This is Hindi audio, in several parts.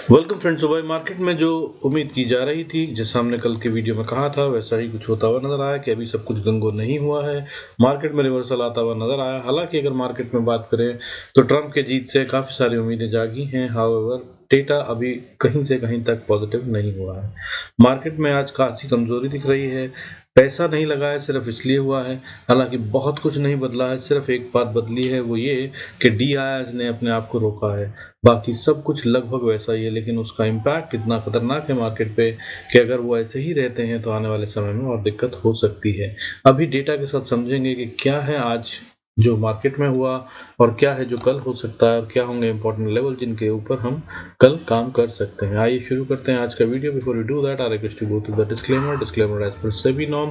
Welcome friends. तो भाई मार्केट में जो उम्मीद की जा रही थी, जैसा हमने कल के वीडियो में कहा था, वैसा ही कुछ होता हुआ नजर आया कि अभी सब कुछ गंगो नहीं हुआ है। मार्केट में रिवर्सल आता हुआ नजर आया। हालांकि अगर मार्केट में बात करें तो ट्रंप के जीत से काफ़ी सारी उम्मीदें जागी हैं। हाउएवर डेटा अभी कहीं से कहीं तक पॉजिटिव नहीं हुआ है। मार्केट में आज खासी कमजोरी दिख रही है। पैसा नहीं लगा है सिर्फ इसलिए हुआ है। हालांकि बहुत कुछ नहीं बदला है, सिर्फ एक बात बदली है, वो ये कि DIs ने अपने आप को रोका है। बाकी सब कुछ लगभग वैसा ही है, लेकिन उसका इम्पैक्ट इतना खतरनाक है मार्केट पे कि अगर वो ऐसे ही रहते हैं तो आने वाले समय में और दिक्कत हो सकती है। अभी डेटा के साथ समझेंगे कि क्या है आज जो मार्केट में हुआ और क्या है जो कल हो सकता है और क्या होंगे इंपॉर्टेंट लेवल जिनके ऊपर हम कल काम कर सकते हैं। आइए शुरू करते हैं आज का video. Before we do that, I request to go to the disclaimer as per SEBI norm.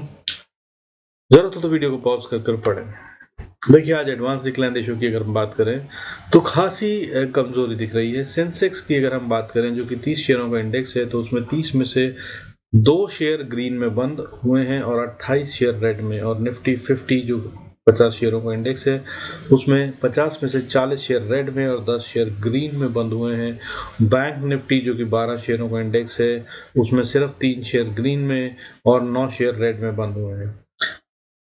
जरूरत हो तो वीडियो को पॉज कर पढ़ें। देखिए, आज एडवांस डिक्लाइन रेशियो की अगर हम बात करें तो खासी कमजोरी दिख रही है। सेंसेक्स की अगर हम बात करें, जो कि 30 शेयरों का इंडेक्स है, तो उसमें 30 में से 2 शेयर ग्रीन में बंद हुए हैं और 28 शेयर रेड में। और निफ्टी 50 जो 50 शेयरों का इंडेक्स है, उसमें 50 में से 40 शेयर रेड में और 10 शेयर ग्रीन में बंद हुए हैं। बैंक निफ्टी जो कि 12 शेयरों का इंडेक्स है, उसमें सिर्फ 3 शेयर ग्रीन में और 9 शेयर रेड में बंद हुए हैं।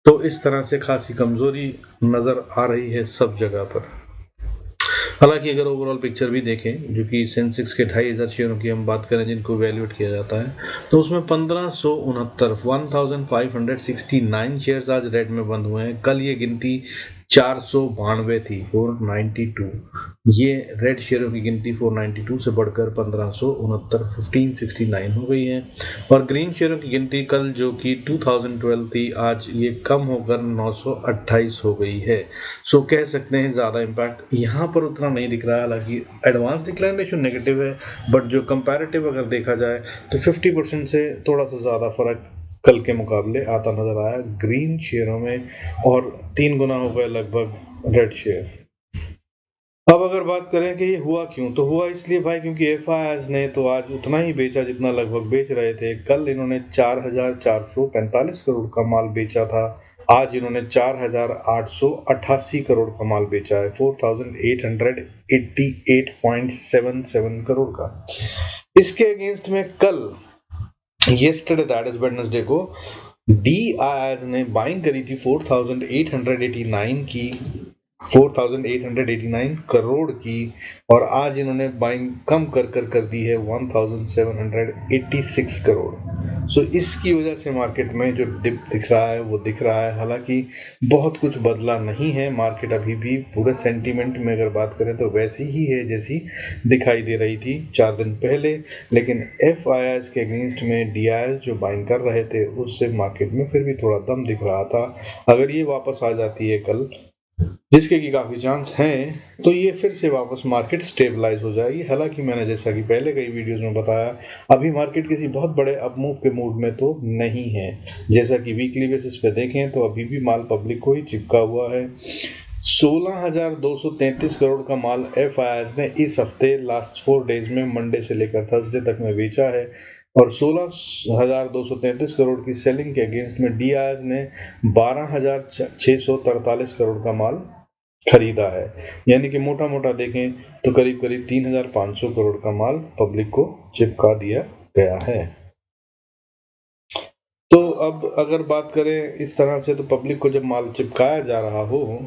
तो इस तरह से खासी कमजोरी नजर आ रही है सब जगह पर। हालांकि अगर ओवरऑल पिक्चर भी देखें, जो कि सेंसेक्स के 2500 शेयरों की हम बात करें जिनको वैल्यूएट किया जाता है, तो उसमें 1569 शेयर्स आज रेड में बंद हुए हैं। कल ये गिनती 492 थी, 492। ये रेड शेयरों की गिनती 492 से बढ़कर 1569 हो गई है। और ग्रीन शेयरों की गिनती कल जो कि 2012 थी, आज ये कम होकर 928 हो गई है। सो कह सकते हैं ज़्यादा इम्पैक्ट यहाँ पर उतना नहीं दिख रहा है। हालांकि एडवांस डिक्लाइन रेशियो नेगेटिव है, बट जो कंपैरेटिव अगर देखा जाए तो 50% से थोड़ा सा ज़्यादा फर्क कल के मुकाबले आता नजर आया ग्रीन शेयरों में, और 3 गुना हो गए लगभग रेड शेयर। अब अगर बात करें कि ये हुआ क्यों, तो हुआ इसलिए भाई क्योंकि एफआईआईज ने तो आज उतना ही बेचा जितना लगभग बेच रहे थे। कल इन्होंने 4,445 करोड़ का माल बेचा था, आज इन्होंने 4,888 करोड़ का माल बेचा है, 4,888.77 करोड़ का। इसके अगेंस्ट में कल येस्टरडे दैट इज वेडनेसडे को DIs ने बाइंग करी थी 4,889 करोड़ की, और आज इन्होंने बाइंग कम कर दी है 1,786 करोड़। सो इसकी वजह से मार्केट में जो डिप दिख रहा है वो दिख रहा है। हालांकि बहुत कुछ बदला नहीं है, मार्केट अभी भी पूरे सेंटीमेंट में अगर बात करें तो वैसी ही है जैसी दिखाई दे रही थी 4 दिन पहले। लेकिन FIIs के अगेंस्ट में DIs जो बाइंग कर रहे थे, उससे मार्केट में फिर भी थोड़ा दम दिख रहा था। अगर ये वापस आ जाती है कल, जिसके की काफी चांस हैं, तो ये फिर से वापस मार्केट स्टेबलाइज हो जाएगी। हालांकि मैंने जैसा कि पहले कई वीडियोस में बताया, अभी मार्केट किसी बहुत बड़े अपमूव के मूड में तो नहीं है। जैसा कि वीकली बेसिस पे देखें तो अभी भी माल पब्लिक को ही चिपका हुआ है। 16,233 करोड़ का माल FIIs ने इस हफ्ते लास्ट 4 डेज में मंडे से लेकर थर्सडे तक में बेचा है, और 16,233 करोड़ की सेलिंग के अगेंस्ट में DIs ने 12,643 करोड़ का माल खरीदा है। यानी कि मोटा मोटा देखें तो करीब करीब 3,500 करोड़ का माल पब्लिक को चिपका दिया गया है। तो अब अगर बात करें इस तरह से, तो पब्लिक को जब माल चिपकाया जा रहा हो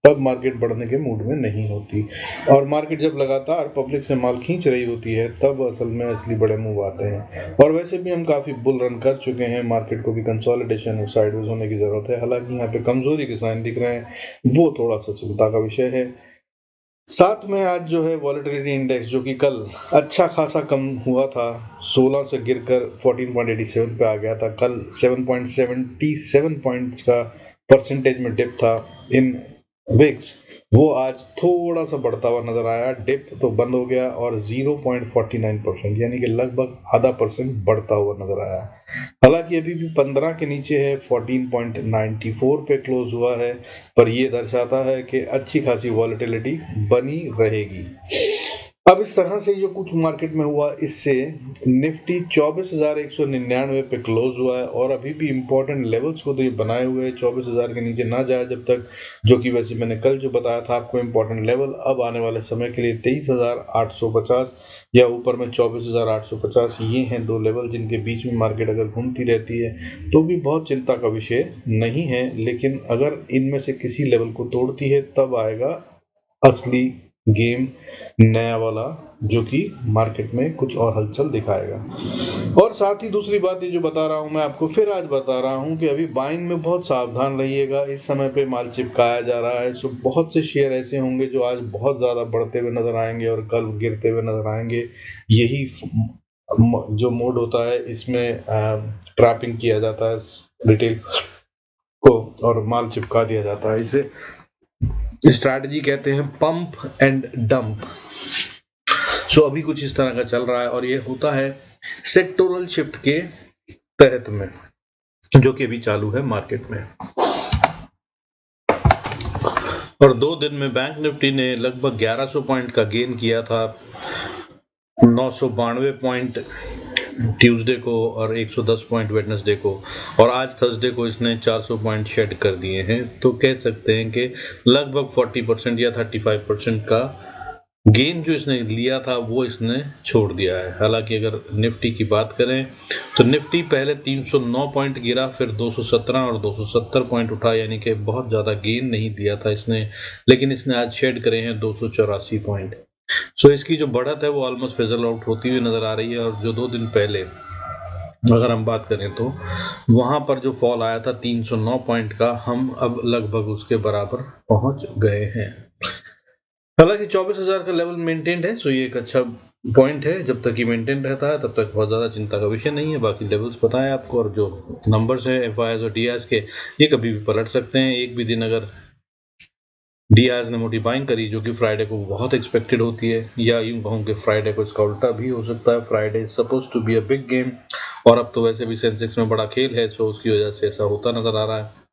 तब मार्केट बढ़ने के मूड में नहीं होती, और मार्केट जब लगातार पब्लिक से माल खींच रही होती है तब असल में असली बड़े मूव आते हैं। और वैसे भी हम काफ़ी बुल रन कर चुके हैं, मार्केट को भी कंसोलिडेशन और साइडवेज होने की ज़रूरत है। हालांकि यहाँ पे कमज़ोरी के साइन दिख रहे हैं, वो थोड़ा सा चिंता का विषय है। साथ में आज जो है वॉलेटिलिटी इंडेक्स, जो कि कल अच्छा खासा कम हुआ था, 16 से गिरकर 14.87 पे आ गया था। कल 7.77 पॉइंट्स का परसेंटेज में डिप था इन विक्स, वो आज थोड़ा सा बढ़ता हुआ नजर आया। डिप तो बंद हो गया और 0.49%, यानी कि लगभग आधा % बढ़ता हुआ नजर आया। हालांकि अभी भी 15 के नीचे है, 14.94 पे क्लोज हुआ है, पर यह दर्शाता है कि अच्छी खासी वॉलेटिलिटी बनी रहेगी। अब इस तरह से जो कुछ मार्केट में हुआ, इससे निफ्टी 24,199 पे क्लोज हुआ है और अभी भी इंपॉर्टेंट लेवल्स को तो ये बनाए हुए है, 24,000 के नीचे ना जाए जब तक, जो कि वैसे मैंने कल जो बताया था आपको इंपॉर्टेंट लेवल अब आने वाले समय के लिए 23,850 या ऊपर में 24,850, ये हैं दो लेवल जिनके बीच में मार्केट अगर घूमती रहती है तो भी बहुत चिंता का विषय नहीं है। लेकिन अगर इनमें से किसी लेवल को तोड़ती है तब आएगा असली गेम, नया वाला, जो कि मार्केट में कुछ और हलचल दिखाएगा। और साथ ही दूसरी बात ये जो बता रहा हूं मैं आपको, फिर आज बता रहा हूं कि अभी बाइंग में बहुत सावधान रहिएगा। इस समय पे माल चिपकाया जा रहा है, सो बहुत से शेयर ऐसे होंगे जो आज बहुत ज्यादा बढ़ते हुए नजर आएंगे और कल गिरते हुए नजर आएंगे। यही जो मोड होता है, इसमें ट्रैपिंग किया जाता है रिटेल को और माल चिपका दिया जाता है। इसे स्ट्रैटेजी कहते हैं पंप एंड डंप। सो अभी कुछ इस तरह का चल रहा है और ये होता है सेक्टोरल शिफ्ट के तहत में, जो कि अभी चालू है मार्केट में। और 2 दिन में बैंक निफ्टी ने लगभग 1100 पॉइंट का गेन किया था, 992 पॉइंट ट्यूसडे को और 110 पॉइंट वेडनेसडे को, और आज थर्सडे को इसने 400 पॉइंट शेड कर दिए हैं। तो कह सकते हैं कि लगभग 40% या 35% का गेन जो इसने लिया था वो इसने छोड़ दिया है। हालांकि अगर निफ्टी की बात करें तो निफ्टी पहले 309 पॉइंट गिरा, फिर 217 और 270 पॉइंट उठा, यानी कि बहुत ज़्यादा गेन नहीं दिया था इसने, लेकिन इसने आज शेड करे हैं 284 पॉइंट। सो इसकी जो बढ़त है वो ऑलमोस्ट फिजल आउट होती हुई नजर आ रही है। और जो 2 दिन पहले अगर हम बात करें तो वहां पर जो फॉल आया था 309 पॉइंट का, हम अब लगभग उसके बराबर पहुंच गए हैं। हालांकि 24,000 का लेवल मेंटेन्ड है, सो ये एक अच्छा पॉइंट है। जब तक ये मेंटेन रहता है तब तक बहुत ज़्यादा चिंता का विषय नहीं है। बाकी लेवल्स पता है आपको, और जो नंबर्स हैं एफआईएस और डीआईएस के, ये कभी भी पलट सकते हैं। एक भी दिन अगर डीआईएस ने मोटी बाइंग करी, जो कि फ्राइडे को बहुत एक्सपेक्टेड होती है, या यूं कहूं कि फ्राइडे को इसका उल्टा भी हो सकता है। Friday is suppose to be a big game, और अब तो वैसे भी सेंसेक्स में बड़ा खेल है, सो उसकी वजह से ऐसा होता नजर आ रहा है।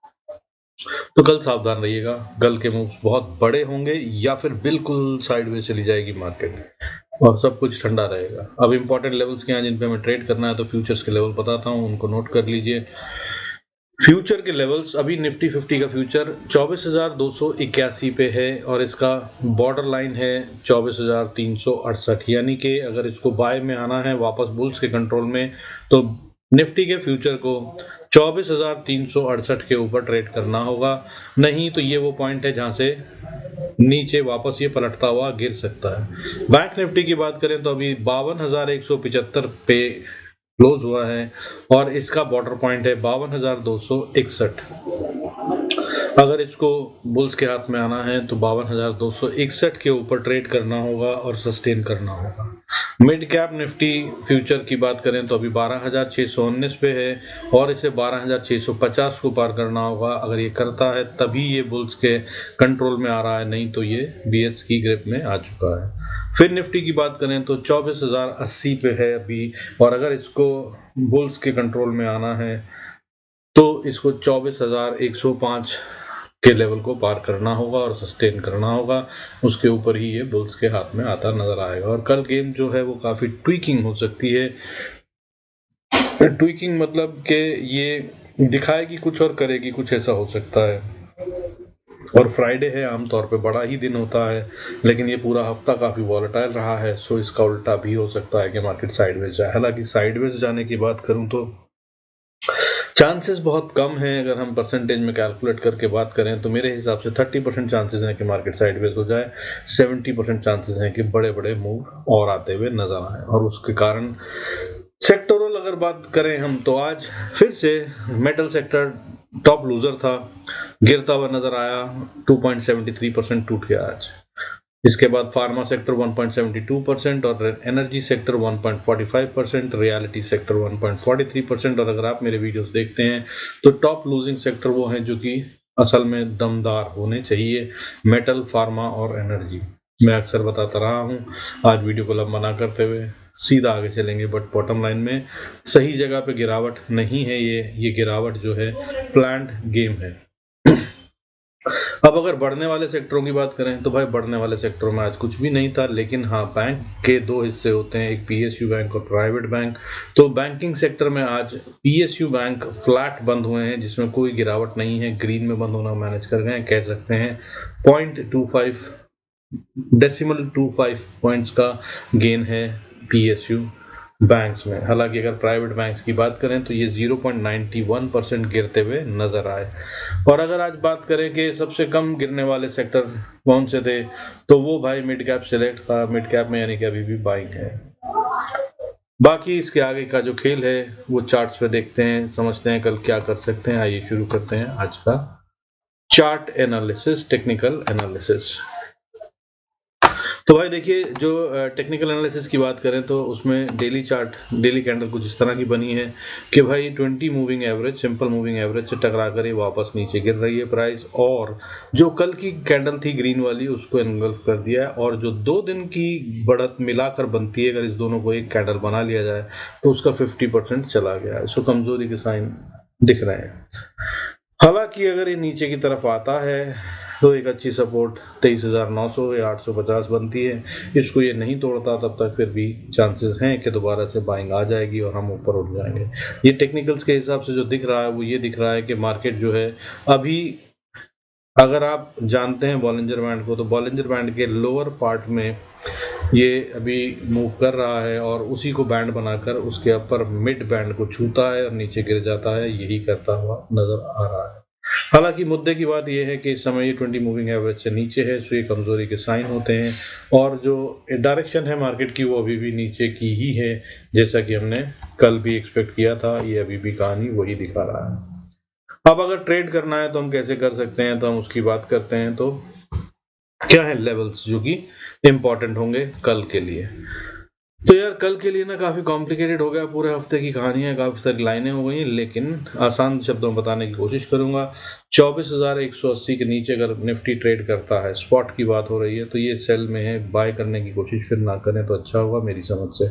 तो कल सावधान रहिएगा, कल के मूव्स बहुत बड़े होंगे या फिर बिल्कुल साइडवेज चली जाएगी मार्केट और सब कुछ ठंडा रहेगा। अब इंपॉर्टेंट लेवल्स क्या हैं जिन पे हमें ट्रेड करना है, तो फ्यूचर्स के लेवल बताता हूं, उनको नोट कर लीजिए। फ्यूचर के लेवल्स, अभी निफ्टी 50 का फ्यूचर 24,281 पे है और इसका बॉर्डर लाइन है 24,368, यानी कि अगर इसको बाय में आना है वापस बुल्स के कंट्रोल में, तो निफ्टी के फ्यूचर को 24,368 के ऊपर ट्रेड करना होगा। नहीं तो ये वो पॉइंट है जहां से नीचे वापस ये पलटता हुआ गिर सकता है। बैंक निफ्टी की बात करें तो अभी 52,175 पे क्लोज हुआ है और इसका बॉर्डर पॉइंट है 52,261। अगर इसको बुल्स के हाथ में आना है तो 52,261 के ऊपर ट्रेड करना होगा और सस्टेन करना होगा। मिड कैप निफ्टी फ्यूचर की बात करें तो अभी 12,619 पे है और इसे 12,650 को पार करना होगा। अगर ये करता है तभी ये बुल्स के कंट्रोल में आ रहा है, नहीं तो ये बीएस की ग्रिप में आ चुका है। फिर निफ्टी की बात करें तो 24,080 पे है अभी, और अगर इसको बुल्स के कंट्रोल में आना है तो इसको 24,105 के लेवल को पार करना होगा और सस्टेन करना होगा। उसके ऊपर ही ये बुल्स के हाथ में आता नजर आएगा। और कल गेम जो है वो काफी ट्वीकिंग हो सकती है। ट्वीकिंग मतलब कि ये दिखाएगी कुछ और करेगी कुछ, ऐसा हो सकता है। और फ्राइडे है, आमतौर पे बड़ा ही दिन होता है, लेकिन ये पूरा हफ्ता काफी वॉलेटाइल रहा है, सो इसका उल्टा भी हो सकता है कि मार्केट साइडवेज जाए। हालांकि साइडवेज जाने की बात करूं तो चांसेस बहुत कम हैं। अगर हम परसेंटेज में कैलकुलेट करके बात करें तो मेरे हिसाब से 30% चांसेस हैं कि मार्केट साइडवेज हो जाए, 70% चांसेस हैं कि बड़े बड़े मूव और आते हुए नजर आए। और उसके कारण सेक्टोरल अगर बात करें हम तो आज फिर से मेटल सेक्टर टॉप लूजर था, गिरता हुआ नजर आया, 2.73% टूट गया आज। इसके बाद फार्मा सेक्टर 1.72% और एनर्जी सेक्टर 1.45%, रियलिटी सेक्टर 1.43%। और अगर आप मेरे वीडियोस देखते हैं तो टॉप लूजिंग सेक्टर वो हैं जो कि असल में दमदार होने चाहिए, मेटल, फार्मा और एनर्जी। मैं अक्सर बताता रहा हूं, आज वीडियो को लंबा ना करते हुए सीधा आगे चलेंगे। बट बॉटम लाइन में सही जगह पे गिरावट नहीं है, ये गिरावट जो है प्लान्ड गेम है। अब अगर बढ़ने वाले सेक्टरों की बात करें तो भाई बढ़ने वाले सेक्टरों में आज कुछ भी नहीं था, लेकिन हाँ, बैंक के दो हिस्से होते हैं, एक पीएसयू बैंक और प्राइवेट बैंक। तो बैंकिंग सेक्टर में आज पीएसयू बैंक फ्लैट बंद हुए हैं, जिसमें कोई गिरावट नहीं है, ग्रीन में बंद होना मैनेज कर गए, कह सकते हैं 0.25 डेसिमल 25 पॉइंट्स का गेन है पीएसयू बैंक्स में। हालांकि अगर प्राइवेट बैंक्स की बात करें तो ये 0.91% गिरते हुए नजर आए। और अगर आज बात करें कि सबसे कम गिरने वाले सेक्टर कौन से थे, तो वो भाई मिड कैप सेलेक्ट था। मिड कैप में यानी कि अभी भी बाइंग है। बाकी इसके आगे का जो खेल है वो चार्ट्स पे देखते हैं, समझते हैं कल क्या कर सकते हैं। आइए शुरू करते हैं आज का चार्ट एनालिसिस, टेक्निकल एनालिसिस। तो भाई देखिए, जो टेक्निकल एनालिसिस की बात करें तो उसमें डेली चार्ट, डेली कैंडल कुछ इस तरह की बनी है कि भाई 20 moving average, simple moving average से टकरा कर ये वापस नीचे गिर रही है प्राइस, और जो कल की कैंडल थी ग्रीन वाली उसको एनगल्फ कर दिया है। और जो 2 दिन की बढ़त मिलाकर बनती है, अगर इस दोनों को एक कैंडल बना लिया जाए तो उसका 50% चला गया है। सो कमजोरी के साइन दिख रहे हैं। हालांकि अगर ये नीचे की तरफ आता है तो एक अच्छी सपोर्ट 23,900 या 850 बनती है। इसको ये नहीं तोड़ता तब तक फिर भी चांसेस हैं कि दोबारा से बाइंग आ जाएगी और हम ऊपर उठ जाएंगे। ये टेक्निकल्स के हिसाब से जो दिख रहा है वो ये दिख रहा है कि मार्केट जो है अभी, अगर आप जानते हैं बॉलिंजर बैंड को, तो बॉलिंजर बैंड के लोअर पार्ट में ये अभी मूव कर रहा है और उसी को बैंड बनाकर उसके अपर मिड बैंड को छूता है और नीचे गिर जाता है। यही करता हुआ नजर आ रहा है। हालांकि मुद्दे की बात यह है कि इस समय ये 20 मूविंग एवरेज से नीचे है, सो ये कमजोरी के साइन होते हैं। और जो डायरेक्शन है मार्केट की वो अभी भी नीचे की ही है, जैसा कि हमने कल भी एक्सपेक्ट किया था। ये अभी भी कहानी वही दिखा रहा है। अब अगर ट्रेड करना है तो हम कैसे कर सकते हैं, तो हम उसकी बात करते हैं। तो क्या है लेवल्स जो कि इंपॉर्टेंट होंगे कल के लिए। तो यार कल के लिए ना काफ़ी कॉम्प्लिकेटेड हो गया, पूरे हफ्ते की कहानी है, काफ़ी सारी लाइनें हो गई हैं, लेकिन आसान शब्दों में बताने की कोशिश करूंगा। 24,180 के नीचे अगर निफ्टी ट्रेड करता है, स्पॉट की बात हो रही है, तो ये सेल में है, बाय करने की कोशिश फिर ना करें तो अच्छा होगा मेरी समझ से।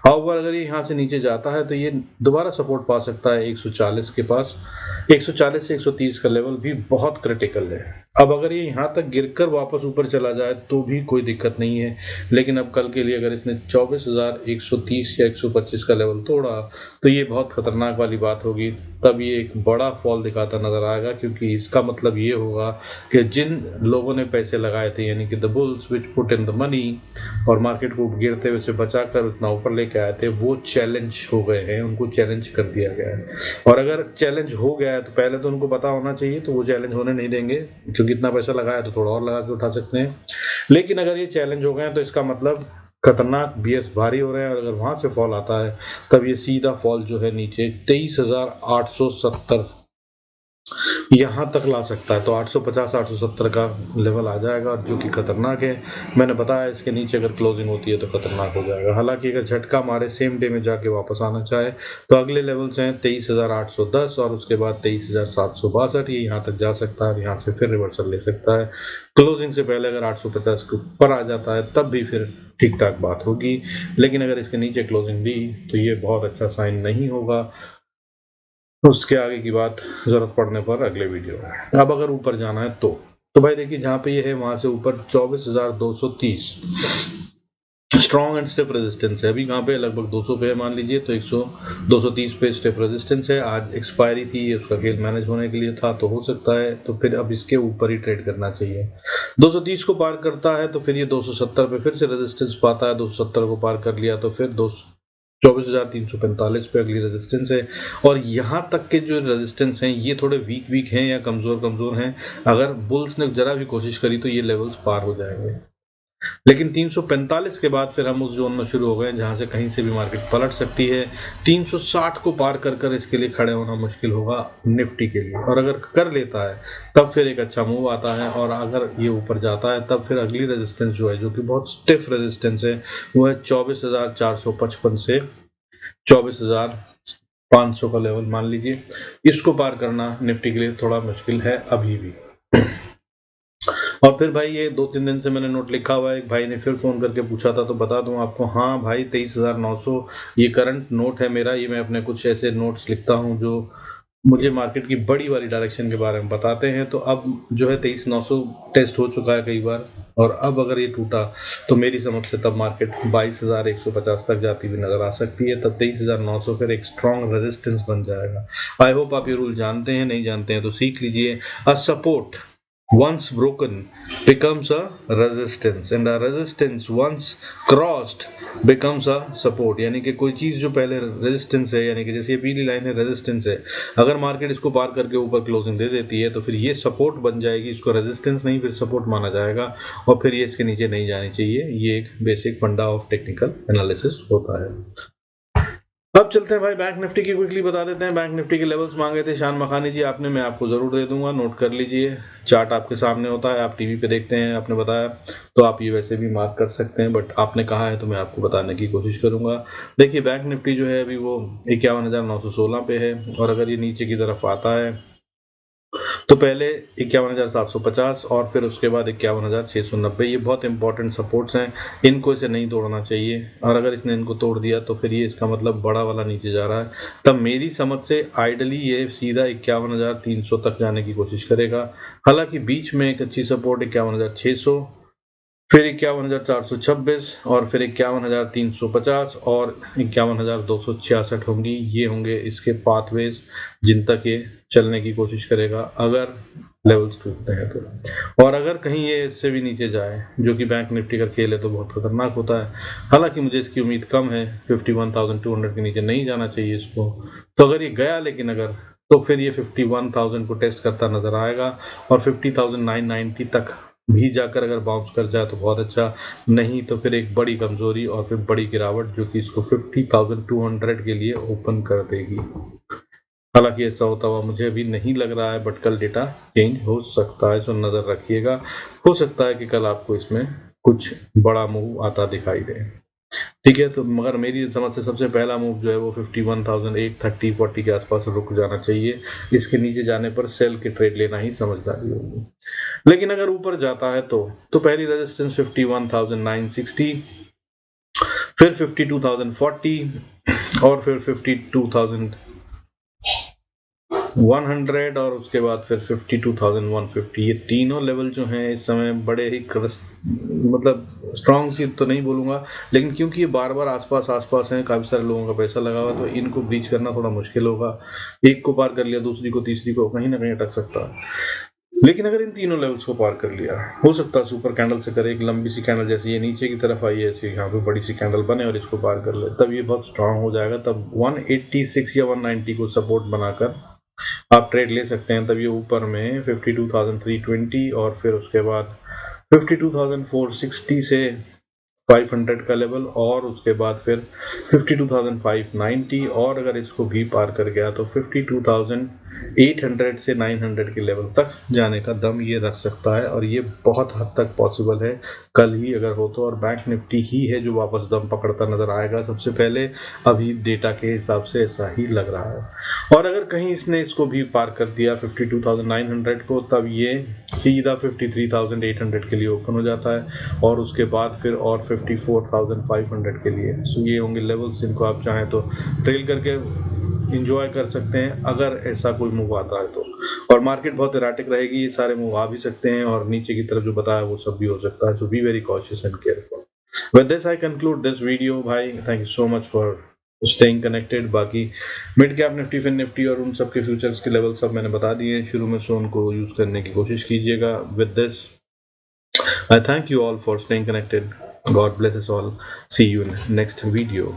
हाउएवर अगर ये यहाँ से नीचे जाता है तो ये दोबारा सपोर्ट पा सकता है 140 के पास। 140 से 130 का लेवल भी बहुत क्रिटिकल है। अब अगर ये यहाँ तक गिरकर वापस ऊपर चला जाए तो भी कोई दिक्कत नहीं है, लेकिन अब कल के लिए अगर इसने 24,130 या 125 का लेवल तोड़ा तो ये बहुत खतरनाक वाली बात होगी। तब ये एक बड़ा फॉल दिखाता नजर आएगा, क्योंकि इसका मतलब ये होगा कि जिन लोगों ने पैसे लगाए थे, यानी कि the bulls which put in the money, और मार्केट को गिरते हुए से बचाकर उतना ऊपर लेके आए थे, वो चैलेंज हो गए हैं, उनको चैलेंज कर दिया गया है। और अगर चैलेंज हो गया है तो पहले तो उनको पता होना चाहिए, तो वो चैलेंज होने नहीं देंगे, क्योंकि इतना पैसा लगाया तो थोड़ा और लगा के उठा सकते हैं। लेकिन अगर ये चैलेंज हो गए तो इसका मतलब खतरनाक बीएस भारी हो रहे हैं, और अगर वहां से फॉल आता है तब ये सीधा फॉल जो है नीचे 23,870 यहाँ तक ला सकता है। तो 850 870 का लेवल आ जाएगा, जो कि खतरनाक है। मैंने बताया इसके नीचे अगर क्लोजिंग होती है तो खतरनाक हो जाएगा। हालांकि अगर झटका मारे सेम डे में जाके वापस आना चाहे तो अगले लेवल्स हैं 23,810 और उसके बाद 23,762। ये यहाँ तक जा सकता है, यहाँ से फिर रिवर्सल ले सकता है। क्लोजिंग से पहले अगर 850 के ऊपर आ जाता है तब भी फिर ठीक ठाक बात होगी, लेकिन अगर इसके नीचे क्लोजिंग दी तो ये बहुत अच्छा साइन नहीं होगा। उसके आगे की बात जरूरत पड़ने पर अगले वीडियो में। अब अगर ऊपर जाना है तो भाई देखिए, जहां पे ये है वहां से ऊपर 24,230 स्ट्रॉन्ग एंड स्टिफ रेजिस्टेंस है। अभी कहाँ पे लगभग 200 पे है मान लीजिए, तो 230 पे स्टिफ रेजिस्टेंस है। आज एक्सपायरी थी, उसका खेल मैनेज होने के लिए था, तो हो सकता है तो फिर अब इसके ऊपर ही ट्रेड करना चाहिए। 230 को पार करता है तो फिर ये 270 पे फिर से रेजिस्टेंस पाता है। 270 को पार कर लिया तो फिर 24,345 पे अगली रेजिस्टेंस है। और यहाँ तक के जो रेजिस्टेंस हैं ये थोड़े वीक हैं या कमजोर हैं। अगर बुल्स ने जरा भी कोशिश करी तो ये लेवल्स पार हो जाएंगे, लेकिन 345 के बाद फिर हम उस जोन में शुरू हो गए जहां से कहीं से भी मार्केट पलट सकती है। 360 को पार कर इसके लिए खड़े होना मुश्किल होगा निफ्टी के लिए, और अगर कर लेता है तब फिर एक अच्छा मूव आता है। और अगर ये ऊपर जाता है तब फिर अगली रेजिस्टेंस जो है, जो कि बहुत स्टिफ रेजिस्टेंस है, वो है 24,455 से 24,500 का लेवल मान लीजिए। इसको पार करना निफ्टी के लिए थोड़ा मुश्किल है अभी भी। और फिर भाई ये 2-3 दिन से मैंने नोट लिखा हुआ है, एक भाई ने फिर फोन करके पूछा था तो बता दूं आपको। हाँ भाई, 23,900 ये करंट नोट है मेरा। ये मैं अपने कुछ ऐसे नोट्स लिखता हूँ जो मुझे मार्केट की बड़ी वाली डायरेक्शन के बारे में बताते हैं। तो अब जो है 23,900 टेस्ट हो चुका है कई बार, और अब अगर ये टूटा तो मेरी समझ से तब मार्केट 22,150 तक जाती हुई नजर आ सकती है। तब 23,900 फिर एक स्ट्रॉन्ग रेजिस्टेंस बन जाएगा। आई होप आप ये रूल जानते हैं, नहीं जानते हैं तो सीख लीजिए। A support once broken becomes a resistance and a resistance once crossed becomes a support। यानी कि कोई चीज जो पहले रेजिस्टेंस है, यानी कि जैसे ये पीली लाइन है रेजिस्टेंस है, अगर मार्केट इसको पार करके ऊपर क्लोजिंग दे देती है तो फिर ये सपोर्ट बन जाएगी। इसको रेजिस्टेंस नहीं फिर सपोर्ट माना जाएगा, और फिर ये इसके नीचे नहीं जानी चाहिए। ये एक बेसिक फंडा ऑफ टेक्निकल एनालिसिस होता है। अब चलते हैं भाई बैंक निफ्टी की क्विकली बता देते हैं। बैंक निफ्टी के लेवल्स मांगे थे शान मखानी जी आपने, मैं आपको जरूर दे दूंगा, नोट कर लीजिए। चार्ट आपके सामने होता है, आप टीवी पे देखते हैं, आपने बताया, तो आप ये वैसे भी मार्क कर सकते हैं, बट आपने कहा है तो मैं आपको बताने की कोशिश करूंगा। देखिए बैंक निफ्टी जो है अभी वो 51,916 पे है, और अगर ये नीचे की तरफ आता है तो पहले 51,750 और फिर उसके बाद 51,690, ये बहुत इंपॉर्टेंट सपोर्ट्स हैं, इनको इसे नहीं तोड़ना चाहिए। और अगर इसने इनको तोड़ दिया तो फिर ये इसका मतलब बड़ा वाला नीचे जा रहा है। तब मेरी समझ से आइडली ये सीधा 51,300 तक जाने की कोशिश करेगा। हालांकि बीच में एक अच्छी सपोर्ट 51,600, फिर 51,426 और फिर 51,350 और 51,266 होंगी। ये होंगे इसके पाथवेज जिन तक ये चलने की कोशिश करेगा अगर लेवल्स टूटते हैं तो। और अगर कहीं ये इससे भी नीचे जाए, जो कि बैंक निफ्टी का खेल है, तो बहुत खतरनाक होता है। हालांकि मुझे इसकी उम्मीद कम है, 51,200 के नीचे नहीं जाना चाहिए इसको। तो अगर ये गया, लेकिन अगर, तो फिर ये 51,000 को टेस्ट करता नजर आएगा, और 50,990 तक भी जाकर अगर बाउंस कर जाए तो बहुत अच्छा, नहीं तो फिर एक बड़ी कमजोरी और फिर बड़ी गिरावट जो कि इसको 50,200 के लिए ओपन कर देगी। हालांकि ऐसा होता हुआ मुझे अभी नहीं लग रहा है, बट कल डेटा चेंज हो सकता है, तो नजर रखिएगा। हो सकता है कि कल आपको इसमें कुछ बड़ा मूव आता दिखाई दे। ठीक है, तो मगर मेरी समझ से सबसे पहला मूव जो है वो 51,830-40 के आसपास रुक जाना चाहिए। इसके नीचे जाने पर सेल के ट्रेड लेना ही समझदारी होगी। लेकिन अगर ऊपर जाता है तो पहली रेजिस्टेंस 51,960, फिर 52,040 और फिर 52,100 और उसके बाद फिर 52,150। ये तीनों लेवल जो हैं इस समय बड़े ही मतलब स्ट्रॉन्ग सी तो नहीं बोलूंगा, लेकिन क्योंकि ये बार बार आसपास हैं, काफी सारे लोगों का पैसा लगा हुआ, तो इनको ब्रीच करना थोड़ा मुश्किल होगा। एक को पार कर लिया, दूसरी को, तीसरी को, कहीं ना कहीं अटक सकता है। लेकिन अगर इन तीनों लेवल्स को पार कर लिया, हो सकता है सुपर कैंडल से करे, एक लंबी सी कैंडल जैसी ये नीचे की तरफ आई है, ऐसी यहाँ पे बड़ी सी कैंडल बने और इसको पार कर ले, तब ये बहुत स्ट्रांग हो जाएगा। तब 186 या 190 को सपोर्ट बनाकर आप ट्रेड ले सकते हैं। तब ये ऊपर में 52,320 और फिर उसके बाद 52,460 से 500 का लेवल, और उसके बाद फिर 52,590, और अगर इसको भी पार कर गया तो 52,800 से 900 के लेवल तक जाने का दम ये रख सकता है, और ये बहुत हद तक पॉसिबल है कल ही अगर हो तो। और बैंक निफ्टी ही है जो वापस दम पकड़ता नजर आएगा सबसे पहले, अभी डेटा के हिसाब से ऐसा ही लग रहा है। और अगर कहीं इसने इसको भी पार कर दिया 52,900 को, तब ये सीधा 53,800 के लिए ओपन हो जाता है, और उसके बाद फिर और 54,500 के लिए। सो ये होंगे लेवल्स जिनको आप चाहें तो ट्रेल करके इंजॉय कर सकते हैं अगर ऐसा कोई मूव आता है तो। और मार्केट बहुत इराटिक रहेगी, ये सारे मूव आ भी सकते हैं, और नीचे की तरफ जो बताया वो सब भी हो सकता है। So be very cautious and careful. With this I conclude this video भाई, thank you so much for staying connected. बाकी mid cap Nifty, fin Nifty और उन सब के फ्यूचर्स के लेवल सब मैंने बता दिए हैं शुरू में, सो उनको यूज करने की कोशिश कीजिएगा। With this I thank you all for staying connected. God bless us all. See you in next video.